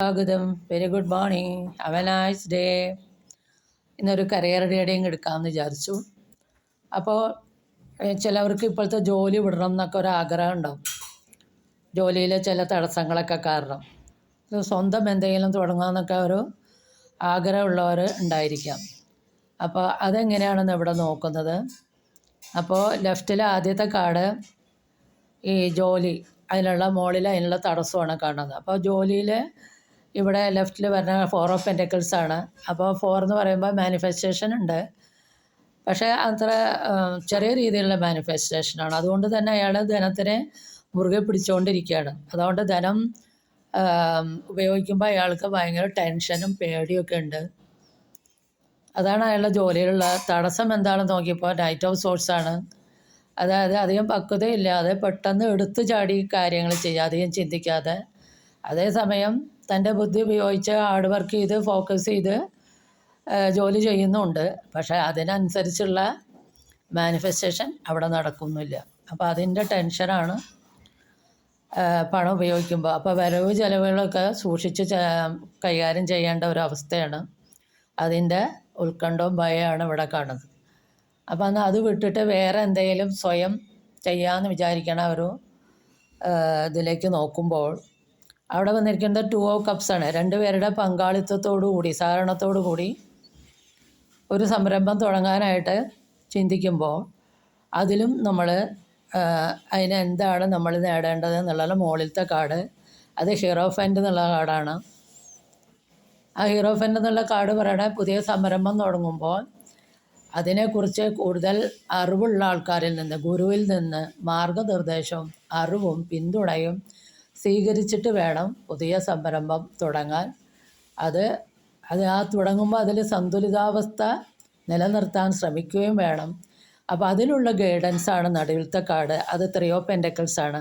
സ്വാഗതം. Very good morning. Have A nice day. ഇന്നൊരു career reading എടുക്കാമെന്ന് വിചാരിച്ചു. അപ്പോൾ ചിലവർക്ക് ഇപ്പോഴത്തെ ജോലി വിടണം എന്നൊക്കെ ഒരു ആഗ്രഹം ഉണ്ടാവും. ജോലിയിലെ ചില തടസ്സങ്ങളൊക്കെ കാരണം സ്വന്തം എന്തെങ്കിലും തുടങ്ങാമെന്നൊക്കെ ഒരു ആഗ്രഹമുള്ളവർ ഉണ്ടായിരിക്കാം. അപ്പോൾ അതെങ്ങനെയാണെന്ന് ഇവിടെ നോക്കുന്നത്. അപ്പോൾ ലെഫ്റ്റിലെ ആദ്യത്തെ കാർഡ് ഈ ജോലി അതിനുള്ള തടസ്സമാണ് കാണുന്നത്. അപ്പോൾ ജോലിയിൽ ഇവിടെ ലെഫ്റ്റിൽ വരുന്ന 4 ഓഫ് പെൻറ്റക്കിൾസ് ആണ്. അപ്പോൾ 4 എന്ന് പറയുമ്പോൾ മാനിഫെസ്റ്റേഷൻ ഉണ്ട്, പക്ഷേ അത്ര ചെറിയ രീതിയിലുള്ള മാനിഫെസ്റ്റേഷനാണ്. അതുകൊണ്ട് തന്നെ അയാൾ ധനത്തിനെ മുറുകെ പിടിച്ചുകൊണ്ടിരിക്കുകയാണ്. അതുകൊണ്ട് ധനം ഉപയോഗിക്കുമ്പോൾ അയാൾക്ക് ഭയങ്കര ടെൻഷനും പേടിയൊക്കെ ഉണ്ട്. അതാണ് അയാളുടെ ജോലിയിലുള്ള തടസ്സം. എന്താണെന്ന് നോക്കിയപ്പോൾ നൈറ്റ് ഓഫ് സോഴ്സാണ്. അതായത് അധികം പക്വതയില്ലാതെ പെട്ടെന്ന് എടുത്തു ചാടി കാര്യങ്ങൾ ചെയ്യുക, അധികം ചിന്തിക്കാതെ. അതേസമയം തൻ്റെ ബുദ്ധി ഉപയോഗിച്ച് ഹാർഡ് വർക്ക് ചെയ്ത് ഫോക്കസ് ചെയ്ത് ജോലി ചെയ്യുന്നുണ്ട്, പക്ഷേ അതിനനുസരിച്ചുള്ള മാനിഫെസ്റ്റേഷൻ അവിടെ നടക്കുന്നില്ല. അപ്പോൾ അതിൻ്റെ ടെൻഷനാണ് പണം ഉപയോഗിക്കുമ്പോൾ. അപ്പോൾ വരവ് ചിലവുകളൊക്കെ സൂക്ഷിച്ച് കൈകാര്യം ചെയ്യേണ്ട ഒരു അവസ്ഥയാണ്. അതിൻ്റെ ഉത്കണ്ഠവും ഭയമാണ് ഇവിടെ കാണുന്നത്. അപ്പോൾ എന്നാൽ അത് വിട്ടിട്ട് വേറെ എന്തെങ്കിലും സ്വയം ചെയ്യാമെന്ന് വിചാരിക്കണ ഒരു ഇതിലേക്ക് നോക്കുമ്പോൾ അവിടെ വന്നിരിക്കുന്നത് 2 ഓഫ് കപ്സ് ആണ്. രണ്ടുപേരുടെ പങ്കാളിത്തത്തോടു കൂടി, സഹകരണത്തോടു കൂടി ഒരു സംരംഭം തുടങ്ങാനായിട്ട് ചിന്തിക്കുമ്പോൾ അതിലും നമ്മൾ അതിനെന്താണ് നമ്മൾ നേടേണ്ടത് എന്നുള്ള മുകളിലത്തെ കാർഡ്, അത് ഹീറോഫൻ്റ് എന്നുള്ള കാർഡാണ്. ആ ഹീറോഫൻ്റ് എന്നുള്ള കാർഡ് പറയണ പുതിയ സംരംഭം തുടങ്ങുമ്പോൾ അതിനെക്കുറിച്ച് കൂടുതൽ അറിവുള്ള ആൾക്കാരിൽ നിന്ന്, ഗുരുവിൽ നിന്ന് മാർഗനിർദ്ദേശവും അറിവും പിന്തുണയും സ്വീകരിച്ചിട്ട് വേണം പുതിയ സംരംഭം തുടങ്ങാൻ. അത് തുടങ്ങുമ്പോൾ അതിൽ സന്തുലിതാവസ്ഥ നിലനിർത്താൻ ശ്രമിക്കുകയും വേണം. അപ്പോൾ അതിനുള്ള ഗൈഡൻസാണ് നടുവിലത്തെ കാർഡ്. അത് 3 ഓഫ് പെൻറ്റക്കിൾസ് ആണ്.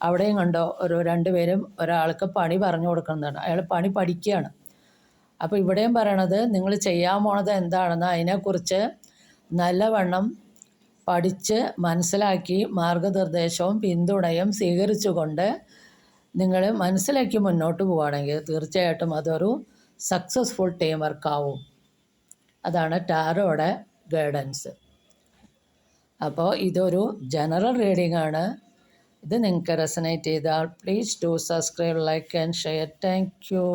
അവിടെയും കണ്ടോ, ഒരു 2 പേരും ഒരാൾക്ക് പണി പറഞ്ഞു കൊടുക്കുന്നതാണ്. അയാൾ പണി പഠിക്കുകയാണ്. അപ്പോൾ ഇവിടെയും പറയണത് നിങ്ങൾ ചെയ്യാൻ പോണത് എന്താണെന്ന് അതിനെക്കുറിച്ച് നല്ലവണ്ണം പഠിച്ച് മനസ്സിലാക്കി മാർഗനിർദ്ദേശവും പിന്തുണയും സ്വീകരിച്ചുകൊണ്ട് നിങ്ങൾ മനസ്സിലാക്കി മുന്നോട്ട് പോവുകയാണെങ്കിൽ തീർച്ചയായിട്ടും അതൊരു സക്സസ്ഫുൾ ടീം വർക്കാവും. അതാണ് ടാരോയുടെ ഗൈഡൻസ്. അപ്പോൾ ഇതൊരു ജനറൽ റീഡിംഗ് ആണ്. ഇത് നിങ്ങൾക്ക് റെസനേറ്റ് ചെയ്താൽ please do subscribe, like and share. Thank you.